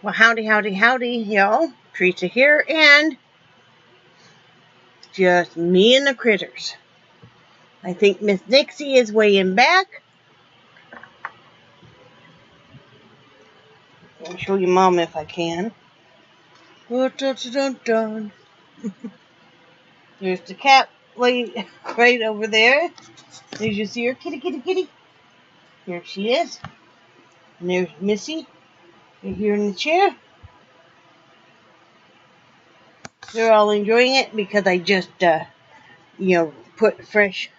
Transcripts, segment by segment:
Well, howdy, howdy, howdy, y'all. Teresa here, and just me and the critters. I think Miss Nixie is weighing back. I'll show you Mom if I can. Dun, dun, dun, dun. There's the cat right over there. Did you see her? Kitty, kitty, kitty. Here she is. And there's Missy right here in the chair. They're all enjoying it because I just, put fresh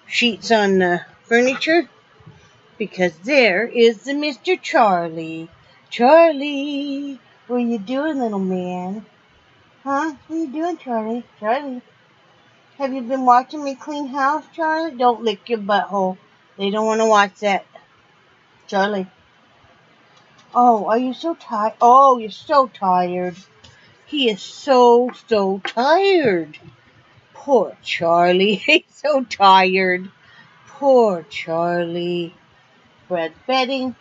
sheets on the furniture. Because there is the Mr. Charlie. Charlie, what you doing, little man? Huh? What you doing, Charlie? Charlie, have you been watching me clean house, Charlie? Don't lick your butthole. They don't want to watch that. Charlie. Oh, are you so tired? Oh, you're so tired. He is so tired. Poor Charlie. He's so tired. Poor Charlie. Brad's bedding.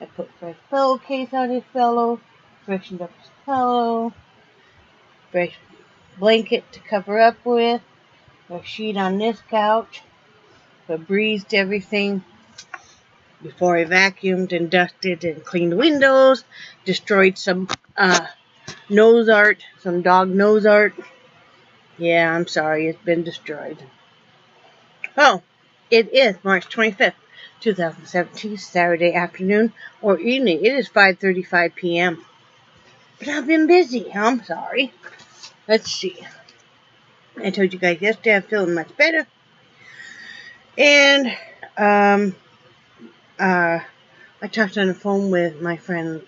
I put fresh pillowcase on his pillow, freshened up his pillow, fresh blanket to cover up with, a sheet on this couch, Febrezed everything before I vacuumed and dusted and cleaned the windows, destroyed some nose art, some dog nose art. Yeah, I'm sorry, it's been destroyed. Oh, it is March 25th. 2017, Saturday afternoon or evening. It is 5:35 p.m. But I've been busy. I'm sorry. Let's see. I told you guys yesterday I'm feeling much better. And I talked on the phone with my friend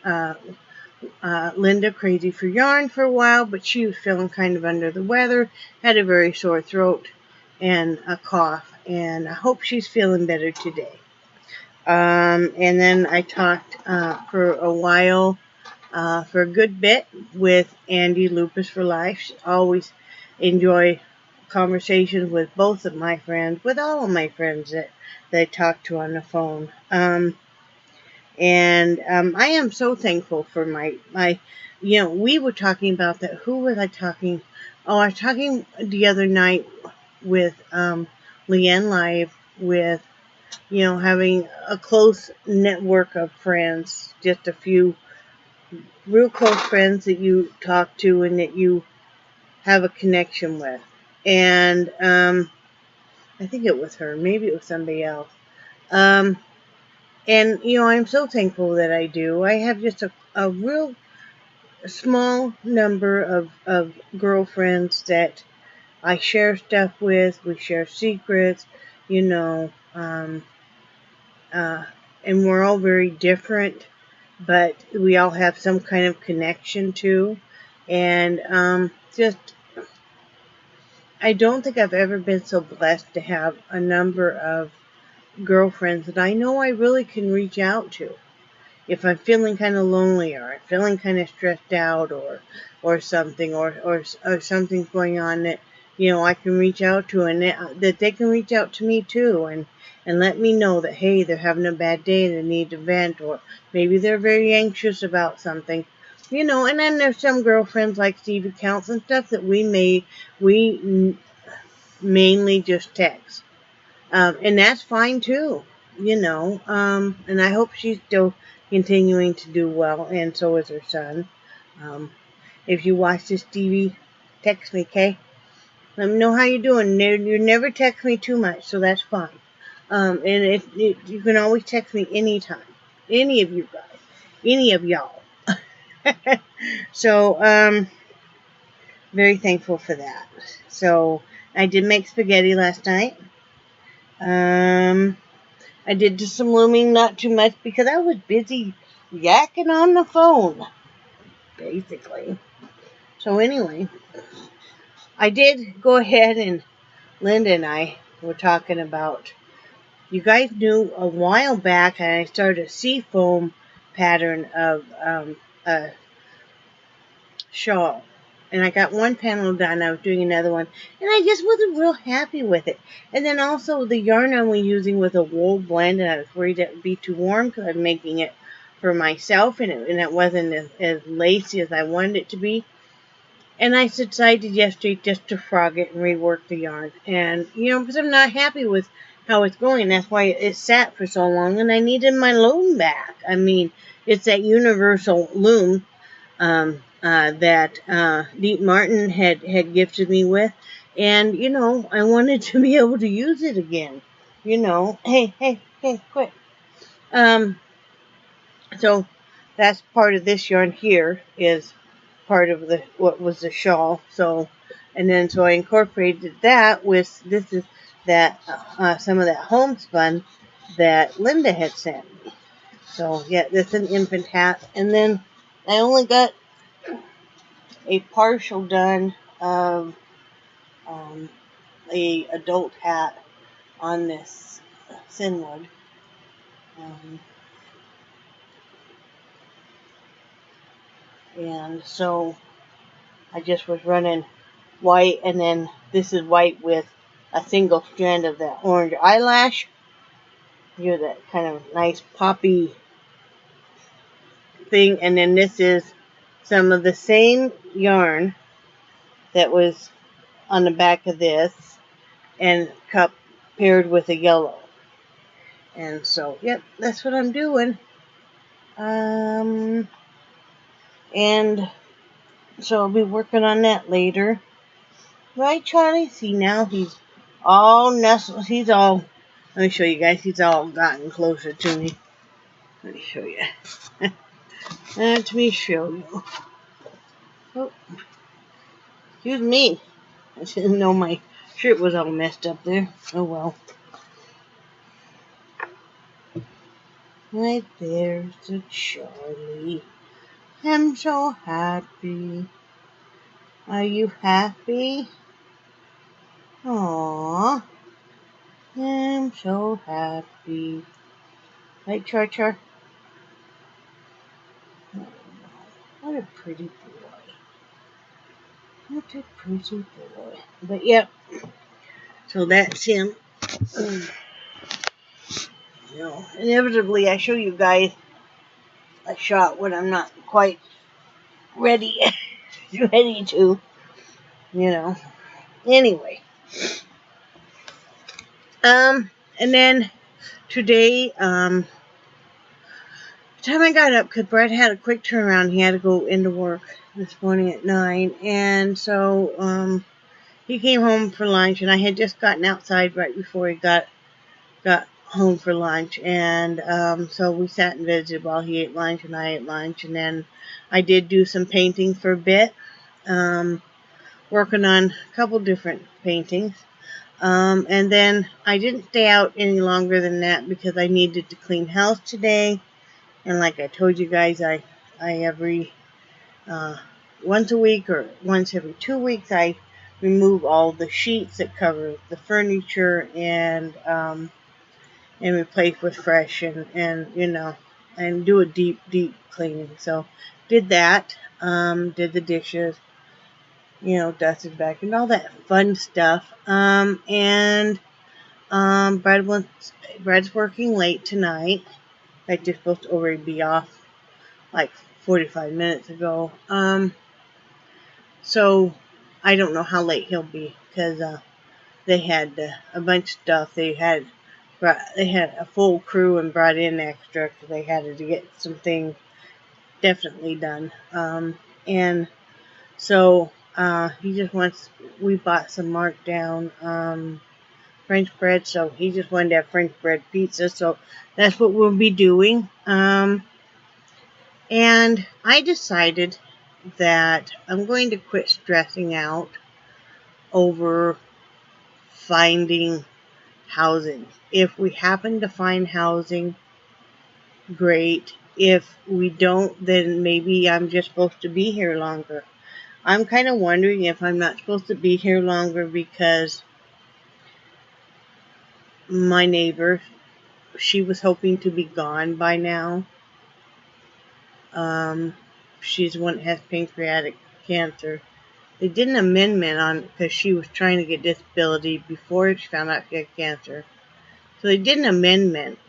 Linda, Crazy for Yarn, for a while, but she was feeling kind of under the weather, had a very sore throat and a cough, and I hope she's feeling better today. And then I talked for a while, for a good bit, with Andy, Lupus for Life. Always enjoy conversations with both of my friends, with all of my friends that I talk to on the phone. And I am so thankful for my, we were talking about that. Who was I talking? Oh, I was talking the other night with Leanne Live, with having a close network of friends, just a few real close friends that you talk to and that you have a connection with. And I think it was her, maybe it was somebody else. And I'm so thankful that I do. I have just a real small number of girlfriends that I share stuff with. We share secrets, and we're all very different, but we all have some kind of connection too. And I don't think I've ever been so blessed to have a number of girlfriends that I know I really can reach out to if I'm feeling kind of lonely, or I'm feeling kind of stressed out, or something, or something's going on that I can reach out to, and that they can reach out to me too, and let me know that, hey, they're having a bad day, they need to vent, or maybe they're very anxious about something, and then there's some girlfriends like Steve accounts and stuff that we mainly just text, and that's fine too, and I hope she's still continuing to do well, and so is her son. If you watch this TV, text me, okay? Let me know how you're doing. You never text me too much, so that's fine. And you can always text me anytime. Any of you guys. Any of y'all. So, very thankful for that. So, I did make spaghetti last night. I did just some looming, not too much, because I was busy yakking on the phone, basically. So anyway, I did go ahead, and Linda and I were talking about, you guys knew a while back, and I started a seafoam pattern of a shawl. And I got one panel done. I was doing another one, and I just wasn't real happy with it. And then also the yarn I was using was a wool blend, and I was worried it would be too warm because I'm making it for myself, and it wasn't as lacy as I wanted it to be. And I decided yesterday just to frog it and rework the yarn. And, because I'm not happy with how it's going. That's why it sat for so long, and I needed my loom back. I mean, it's that universal loom that Deep Martin had gifted me with. And, I wanted to be able to use it again. Hey, quit. So that's part of this yarn here is part of what was the shawl. So I incorporated that with some of that homespun that Linda had sent me. So yeah, this is an infant hat, and then I only got a partial done of a adult hat on this Sinwood. And so I just was running white, and then this is white with a single strand of that orange eyelash. That kind of nice poppy thing. And then this is some of the same yarn that was on the back of this, and cup paired with a yellow. And so, yep, that's what I'm doing. And so I'll be working on that later. Right, Charlie? See, now he's all nestled. Let me show you guys. He's all gotten closer to me. Let me show you. Let me show you. Oh, excuse me. I didn't know my shirt was all messed up there. Oh well. Right there's the Charlie. I'm so happy. Are you happy? Aww. I'm so happy. Right, Char? Oh, what a pretty boy. What a pretty boy. But yep. So that's him. Inevitably I show you guys a shot when I'm not quite ready to, Anyway. And then today, the time I got up, because Brett had a quick turnaround, he had to go into work this morning at 9, and so, he came home for lunch, and I had just gotten outside right before he got home for lunch, and, so we sat and visited while he ate lunch, and I ate lunch, and then I did do some painting for a bit, working on a couple different paintings. And then I didn't stay out any longer than that because I needed to clean house today. And like I told you guys, I every once a week or once every 2 weeks, I remove all the sheets that cover the furniture and replace with fresh and do a deep cleaning. So did that, did the dishes, dusted back and all that fun stuff. Brad's working late tonight. Like, they're supposed to already be off like 45 minutes ago. So I don't know how late he'll be because they had a bunch of stuff. They had a full crew and brought in extra because they had to get some things definitely done. And so we bought some markdown French bread, so he just wanted to have French bread pizza, so that's what we'll be doing. And I decided that I'm going to quit stressing out over finding housing. If we happen to find housing, great. If we don't, then maybe I'm just supposed to be here longer. I'm kind of wondering if I'm not supposed to be here longer because my neighbor, she was hoping to be gone by now. She's one that has pancreatic cancer. They did an amendment on because she was trying to get disability before she found out she had cancer. So they did an amendment,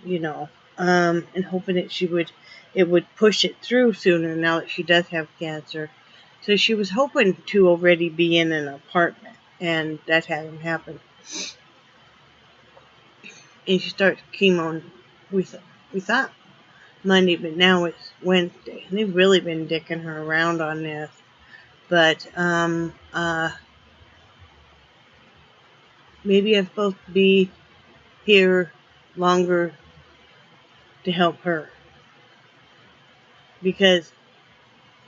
and hoping that it would push it through sooner now that she does have cancer. So she was hoping to already be in an apartment, and that hasn't happened. And she starts chemo, we thought Monday, but now it's Wednesday. And they've really been dicking her around on this. But maybe I'm supposed to be here longer to help her. Because,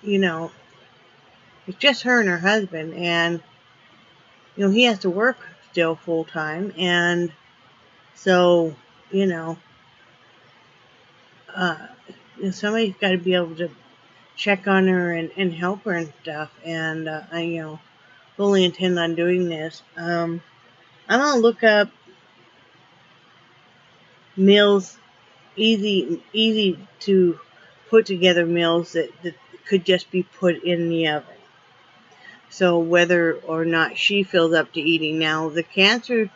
it's just her and her husband, and, he has to work still full time, and so, somebody's got to be able to check on her and help her and stuff, and, I, fully intend on doing this. I'm going to look up meals, easy to put together meals that could just be put in the oven. So whether or not she feels up to eating. Now, the chemo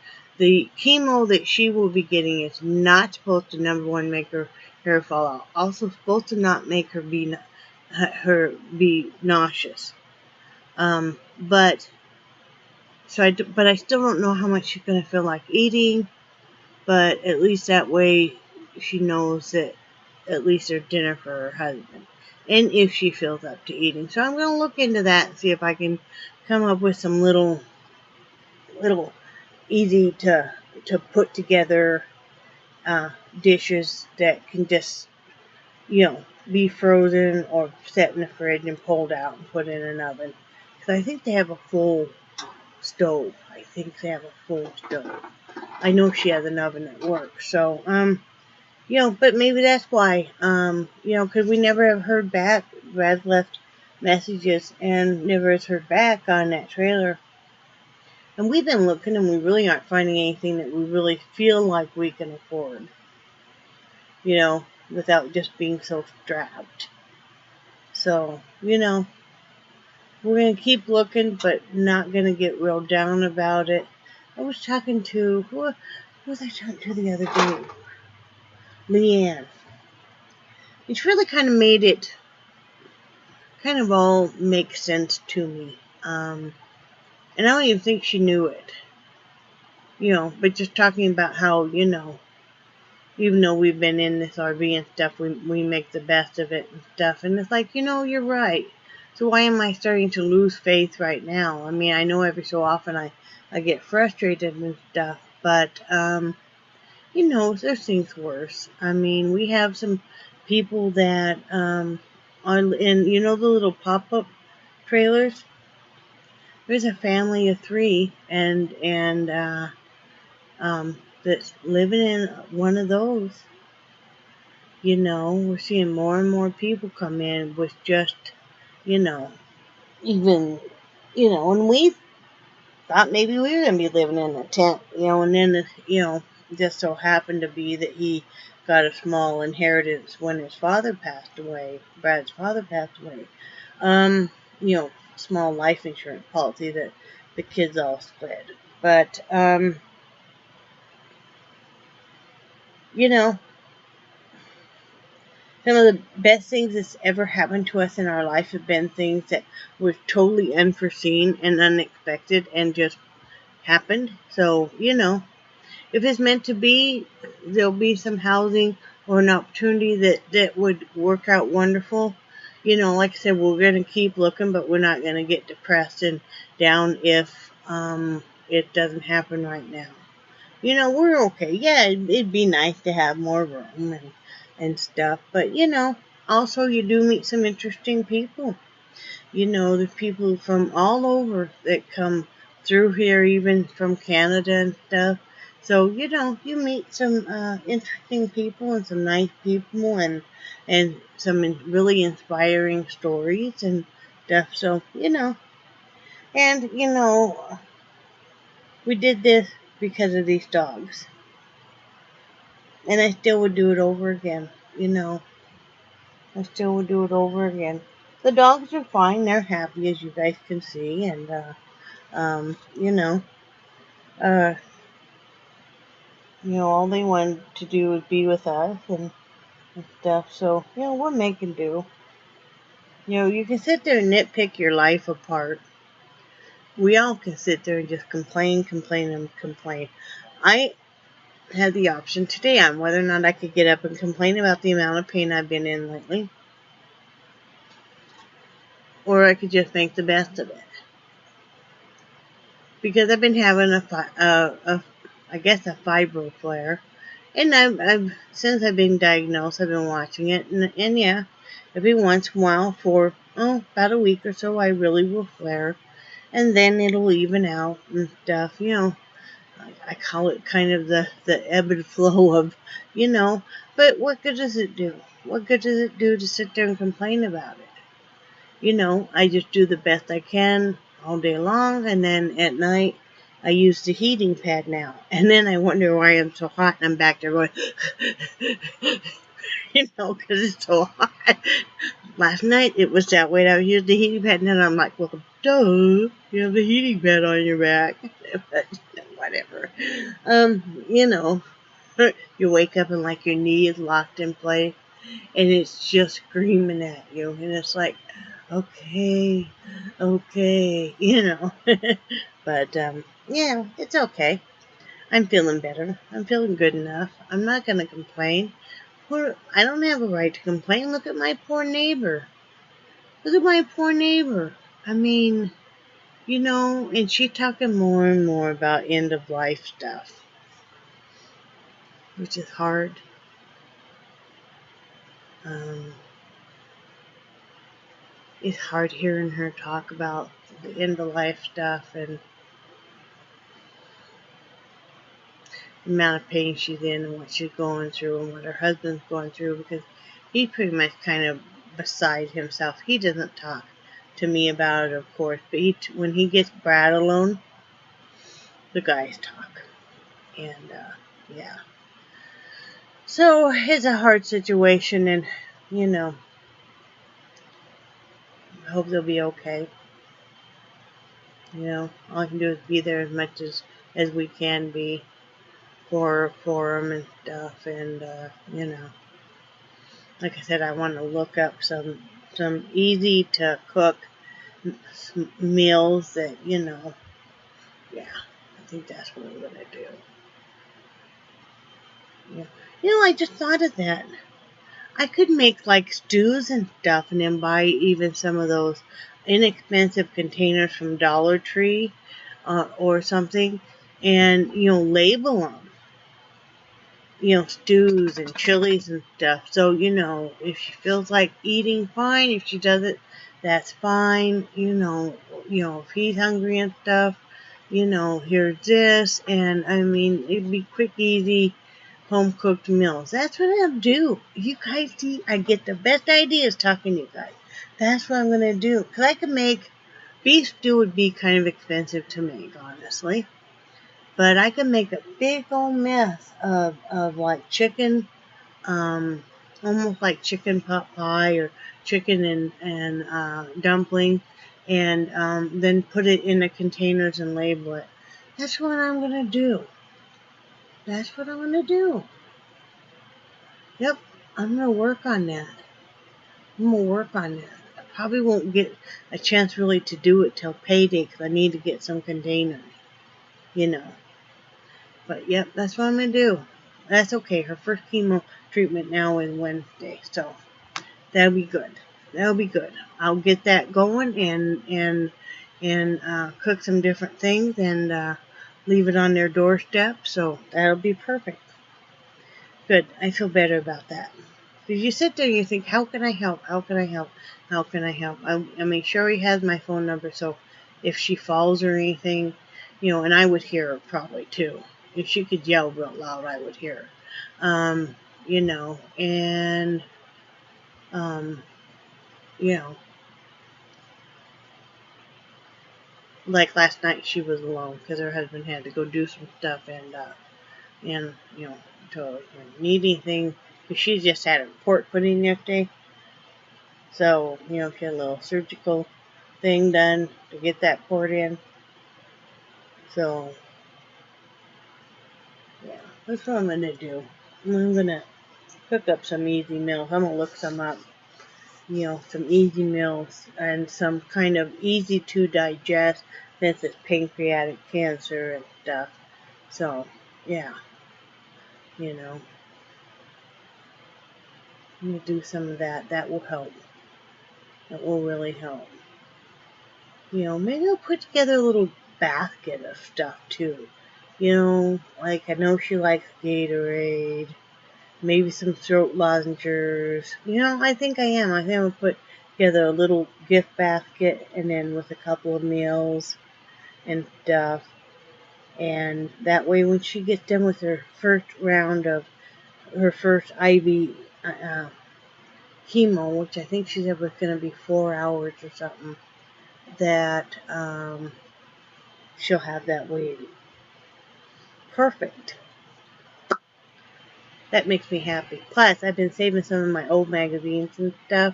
that she will be getting is not supposed to, number one, make her hair fall out. Also supposed to not make her be nauseous. But I still don't know how much she's going to feel like eating. But at least that way she knows that at least there's dinner for her husband. And if she feels up to eating. So I'm going to look into that and see if I can come up with some little easy to put together dishes that can just, be frozen or set in the fridge and pulled out and put in an oven. Because I think they have a full stove. I know she has an oven at work. So, but maybe that's why, because we never have heard back. Brad left messages and never has heard back on that trailer. And we've been looking and we really aren't finding anything that we really feel like we can afford. Without just being so strapped. So, we're going to keep looking, but not going to get real down about it. I was talking to, who was I talking to the other day? Leanne. It's really kind of made it kind of all make sense to me. And I don't even think she knew it. But just talking about how, even though we've been in this RV and stuff, we make the best of it and stuff. And it's like, you're right. So why am I starting to lose faith right now? I mean, I know every so often I get frustrated and stuff, but, there's things worse. I mean, we have some people that are in, the little pop-up trailers. There's a family of 3 and that's living in one of those. We're seeing more and more people come in with just, even, and we thought maybe we were going to be living in a tent, and then, just so happened to be that he got a small inheritance when his father passed away, Brad's father passed away. Small life insurance policy that the kids all split. But, some of the best things that's ever happened to us in our life have been things that were totally unforeseen and unexpected and just happened. So, if it's meant to be, there'll be some housing or an opportunity that would work out wonderful. Like I said, we're going to keep looking, but we're not going to get depressed and down if it doesn't happen right now. We're okay. Yeah, it'd be nice to have more room and stuff. But, also you do meet some interesting people. There's people from all over that come through here, even from Canada and stuff. So, you meet some interesting people and some nice people and some really inspiring stories and stuff. So, and, we did this because of these dogs. And I still would do it over again, I still would do it over again. The dogs are fine. They're happy, as you guys can see. And, all they wanted to do was be with us. And and stuff. So, we're making do. You can sit there and nitpick your life apart. We all can sit there and just complain, complain, and complain. I had the option today on whether or not I could get up and complain about the amount of pain I've been in lately, or I could just make the best of it. Because I've been having a fibro flare, and I've since I've been diagnosed, I've been watching it, and yeah, every once in a while for about a week or so, I really will flare, and then it'll even out and stuff. I call it kind of the ebb and flow of, but what good does it do? What good does it do to sit there and complain about it? I just do the best I can all day long, and then at night, I use the heating pad now. And then I wonder why I'm so hot, and I'm back there going, because it's so hot. Last night, it was that way. I used the heating pad, and then I'm like, well, duh, you have the heating pad on your back. But whatever. You wake up and like your knee is locked in place, and it's just screaming at you, and it's like, okay, but yeah, it's okay. I'm feeling better. I'm feeling good enough. I'm not gonna complain. I don't have a right to complain. Look at my poor neighbor. I mean, and she talking more and more about end of life stuff, which is hard. It's hard hearing her talk about the end of life stuff and the amount of pain she's in and what she's going through and what her husband's going through, because he's pretty much kind of beside himself. He doesn't talk to me about it, of course, but when he gets Brad alone, the guys talk. And, yeah. So, it's a hard situation, and, I hope they'll be okay. All I can do is be there as much as we can be for them and stuff, and, like I said, I want to look up some easy to cook meals that, yeah, I think that's what I'm going to do. Yeah. I just thought of that. I could make like stews and stuff and then buy even some of those inexpensive containers from Dollar Tree or something, and, label them. Stews and chilies and stuff. So, if she feels like eating, fine. If she doesn't, that's fine. If he's hungry and stuff, here's this. And, I mean, it'd be quick, easy, home-cooked meals. That's what I'll do. You guys see, I get the best ideas talking to you guys. That's what I'm going to do. Because I could make, beef stew would be kind of expensive to make, honestly. But I can make a big old mess of like chicken, almost like chicken pot pie or chicken and dumpling, and then put it in the containers and label it. That's what I'm going to do. Yep, I'm going to work on that. I probably won't get a chance really to do it till payday because I need to get some containers, But, yep, that's what I'm going to do. That's okay. Her first chemo treatment now is Wednesday, so that'll be good. I'll get that going and cook some different things and leave it on their doorstep, so that'll be perfect. Good. I feel better about that. Because you sit there and you think, how can I help? I mean, Sherry has my phone number, so if she falls or anything, and I would hear her probably too. If she could yell real loud, I would hear her. And, like last night she was alone because her husband had to go do some stuff and to need anything. She just had a report put in yesterday. So, she had a little surgical thing done to get that port in. So, yeah, that's what I'm going to do. I'm going to cook up some easy meals. I'm going to look some up. You know, some easy meals and some kind of easy to digest since it's pancreatic cancer and stuff. So, yeah, you know, I'm going to do some of that. That will help. That will really help. You know, maybe I'll put together a little basket of stuff too. You know, like I know she likes Gatorade. Maybe some throat lozenges. You know, I think I am. I think I'm going to put together a little gift basket and then with a couple of meals and stuff. And that way when she gets done with her first round of her first IV chemo, which I think she said was going to be 4 hours or something, that she'll have that waiting. Perfect. That makes me happy. Plus, I've been saving some of my old magazines and stuff.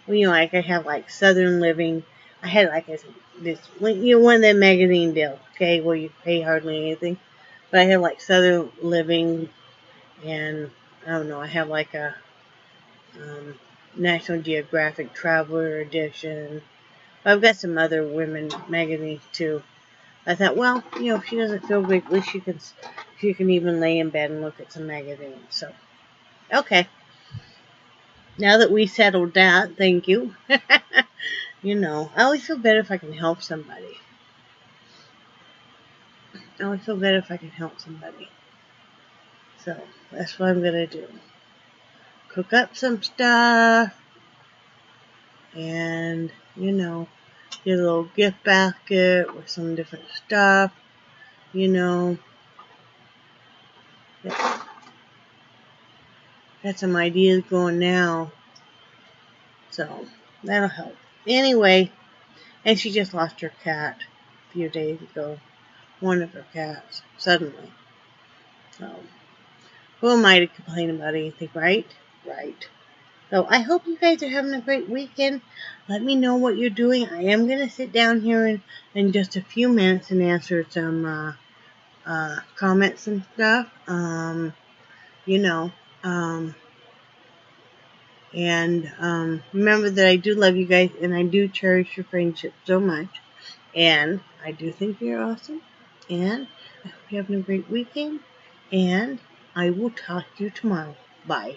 Well, you know, like I have like Southern Living. I had like this, you know, one of them magazine deals, okay, where you pay hardly anything. But I have like Southern Living, and I don't know, I have like a National Geographic Traveler Edition. But I've got some other women magazines too. I thought, well, you know, if she doesn't feel great, at least she can even lay in bed and look at some magazines. So, okay. Now that we settled that, thank you. You know, I always feel better if I can help somebody. I always feel better if I can help somebody. So, that's what I'm going to do. Cook up some stuff. And, you know, get a little gift basket with some different stuff. You know. Got some ideas going now. So, that'll help. Anyway, and she just lost her cat a few days ago. One of her cats, suddenly. So, who am I to complain about anything, right? Right. So, I hope you guys are having a great weekend. Let me know what you're doing. I am going to sit down here in just a few minutes and answer some comments and stuff. You know, and remember that I do love you guys, and I do cherish your friendship so much. And I do think you're awesome. And I hope you're having a great weekend. And I will talk to you tomorrow. Bye.